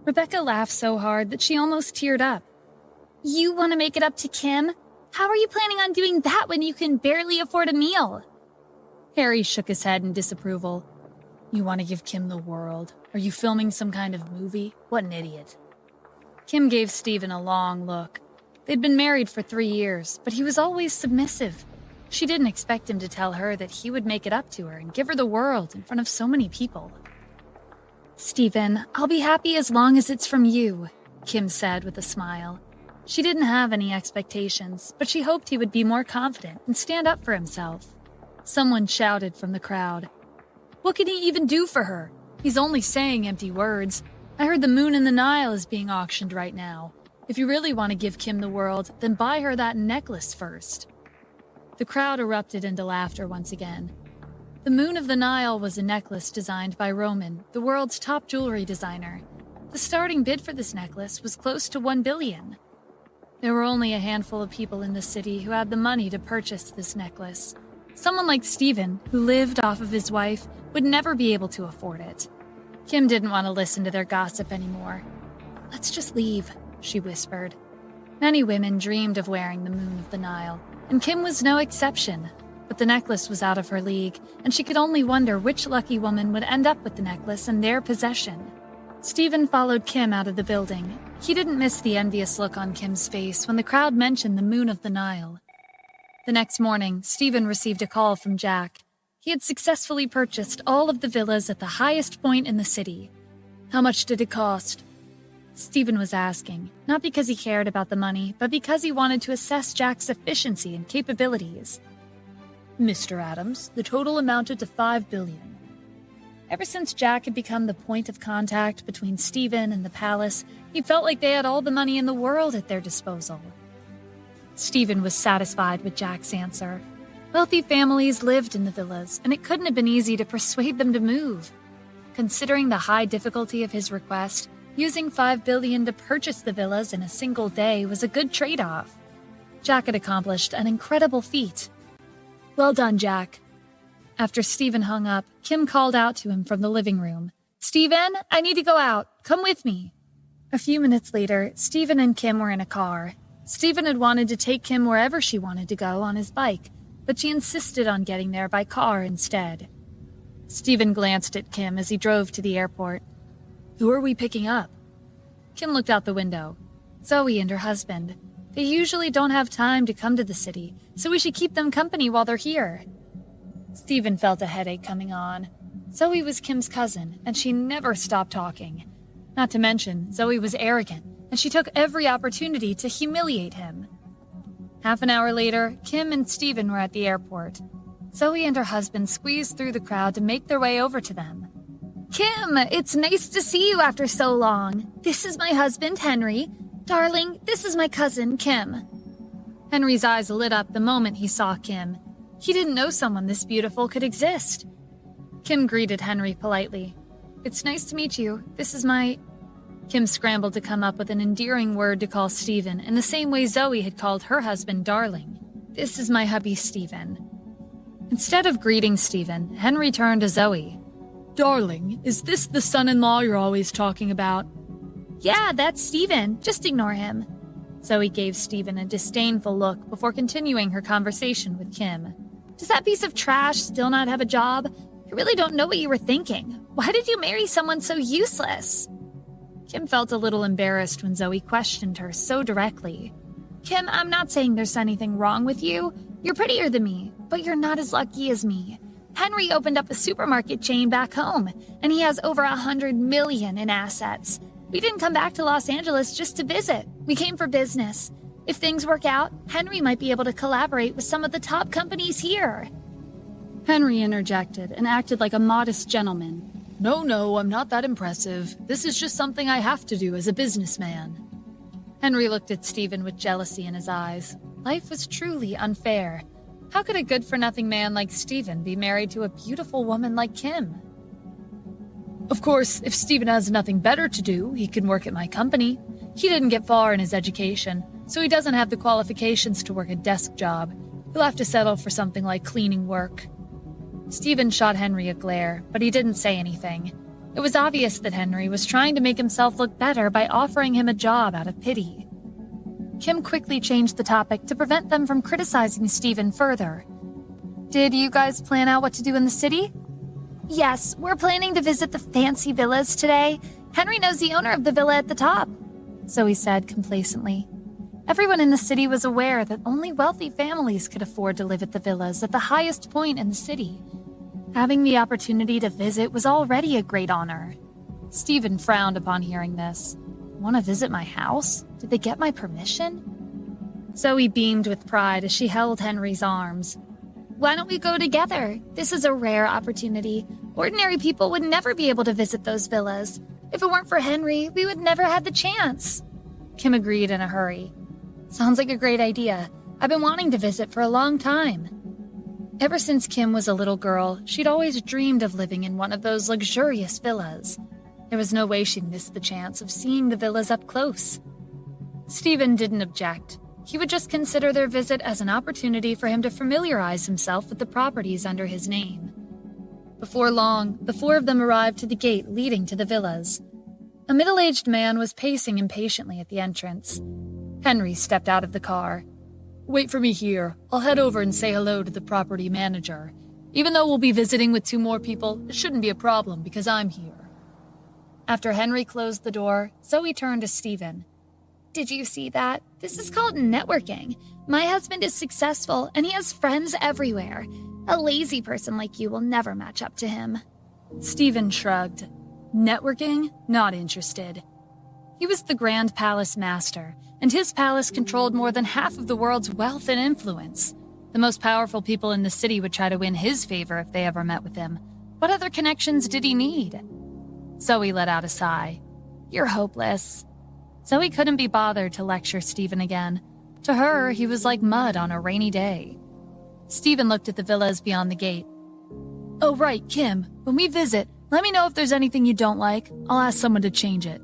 Rebecca laughed so hard that she almost teared up. You want to make it up to Kim? How are you planning on doing that when you can barely afford a meal? Harry shook his head in disapproval. You want to give Kim the world? Are you filming some kind of movie? What an idiot. Kim gave Stephen a long look. They'd been married for 3 years, but he was always submissive. She didn't expect him to tell her that he would make it up to her and give her the world in front of so many people. Stephen, I'll be happy as long as it's from you, Kim said with a smile. She didn't have any expectations, but she hoped he would be more confident and stand up for himself. Someone shouted from the crowd. What can he even do for her? He's only saying empty words. I heard the moon in the Nile is being auctioned right now. If you really want to give Kim the world, then buy her that necklace first. The crowd erupted into laughter once again. The moon of the Nile was a necklace designed by Roman, the world's top jewelry designer. The starting bid for this necklace was close to $1 billion. There were only a handful of people in the city who had the money to purchase this necklace. Someone like Stephen, who lived off of his wife, would never be able to afford it. Kim didn't want to listen to their gossip anymore. Let's just leave, she whispered. Many women dreamed of wearing the moon of the Nile, and Kim was no exception. But the necklace was out of her league, and she could only wonder which lucky woman would end up with the necklace in their possession. Stephen followed Kim out of the building. He didn't miss the envious look on Kim's face when the crowd mentioned the moon of the Nile. The next morning, Stephen received a call from Jack. He had successfully purchased all of the villas at the highest point in the city. How much did it cost? Stephen was asking, not because he cared about the money, but because he wanted to assess Jack's efficiency and capabilities. Mr. Adams, the total amounted to $5 billion. Ever since Jack had become the point of contact between Stephen and the palace, he felt like they had all the money in the world at their disposal. Stephen was satisfied with Jack's answer. Wealthy families lived in the villas, and it couldn't have been easy to persuade them to move. Considering the high difficulty of his request, using $5 billion to purchase the villas in a single day was a good trade-off. Jack had accomplished an incredible feat. Well done, Jack. After Stephen hung up, Kim called out to him from the living room. Stephen, I need to go out. Come with me. A few minutes later, Stephen and Kim were in a car. Stephen had wanted to take Kim wherever she wanted to go on his bike, but she insisted on getting there by car instead. Stephen glanced at Kim as he drove to the airport. Who are we picking up? Kim looked out the window. Zoe and her husband. They usually don't have time to come to the city, so we should keep them company while they're here. Stephen felt a headache coming on. Zoe was Kim's cousin, and she never stopped talking. Not to mention, Zoe was arrogant, and she took every opportunity to humiliate him. Half an hour later, Kim and Stephen were at the airport. Zoe and her husband squeezed through the crowd to make their way over to them. Kim, it's nice to see you after so long. This is my husband, Henry. Darling, this is my cousin, Kim. Henry's eyes lit up the moment he saw Kim. He didn't know someone this beautiful could exist. Kim greeted Henry politely. It's nice to meet you. This is my... Kim scrambled to come up with an endearing word to call Stephen in the same way Zoe had called her husband darling. This is my hubby, Stephen. Instead of greeting Stephen, Henry turned to Zoe. Darling, is this the son-in-law you're always talking about? Yeah, that's Stephen. Just ignore him. Zoe gave Stephen a disdainful look before continuing her conversation with Kim. Does that piece of trash still not have a job? I really don't know what you were thinking. Why did you marry someone so useless? Kim felt a little embarrassed when Zoe questioned her so directly. Kim, I'm not saying there's anything wrong with you. You're prettier than me, but you're not as lucky as me. Henry opened up a supermarket chain back home, and he has over $100 million in assets. We didn't come back to Los Angeles just to visit. We came for business. If things work out, Henry might be able to collaborate with some of the top companies here. Henry interjected and acted like a modest gentleman. No, I'm not that impressive. This is just something I have to do as a businessman. Henry looked at Stephen with jealousy in his eyes. Life was truly unfair. How could a good-for-nothing man like Stephen be married to a beautiful woman like Kim? Of course, if Stephen has nothing better to do, he can work at my company. He didn't get far in his education, so he doesn't have the qualifications to work a desk job. He'll have to settle for something like cleaning work. Stephen shot Henry a glare, but he didn't say anything. It was obvious that Henry was trying to make himself look better by offering him a job out of pity. Kim quickly changed the topic to prevent them from criticizing Stephen further. Did you guys plan out what to do in the city? Yes, we're planning to visit the fancy villas today. Henry knows the owner of the villa at the top, Zoe said complacently. Everyone in the city was aware that only wealthy families could afford to live at the villas at the highest point in the city. Having the opportunity to visit was already a great honor. Stephen frowned upon hearing this. Want to visit my house? Did they get my permission? Zoe beamed with pride as she held Henry's arms. Why don't we go together? This is a rare opportunity. Ordinary people would never be able to visit those villas. If it weren't for Henry, we would never have the chance. Kim agreed in a hurry. Sounds like a great idea. I've been wanting to visit for a long time. Ever since Kim was a little girl, she'd always dreamed of living in one of those luxurious villas. There was no way she'd miss the chance of seeing the villas up close. Stephen didn't object. He would just consider their visit as an opportunity for him to familiarize himself with the properties under his name. Before long, the four of them arrived to the gate leading to the villas. A middle-aged man was pacing impatiently at the entrance. Henry stepped out of the car. Wait for me here. I'll head over and say hello to the property manager. Even though we'll be visiting with 2 more people, it shouldn't be a problem because I'm here. After Henry closed the door, Zoe turned to Stephen. Did you see that? This is called networking. My husband is successful and he has friends everywhere. A lazy person like you will never match up to him. Stephen shrugged. Networking? Not interested. He was the Grand Palace Master, and his palace controlled more than half of the world's wealth and influence. The most powerful people in the city would try to win his favor if they ever met with him. What other connections did he need? Zoe let out a sigh. You're hopeless. Zoe couldn't be bothered to lecture Stephen again. To her, he was like mud on a rainy day. Stephen looked at the villas beyond the gate. Oh right, Kim, when we visit, let me know if there's anything you don't like. I'll ask someone to change it.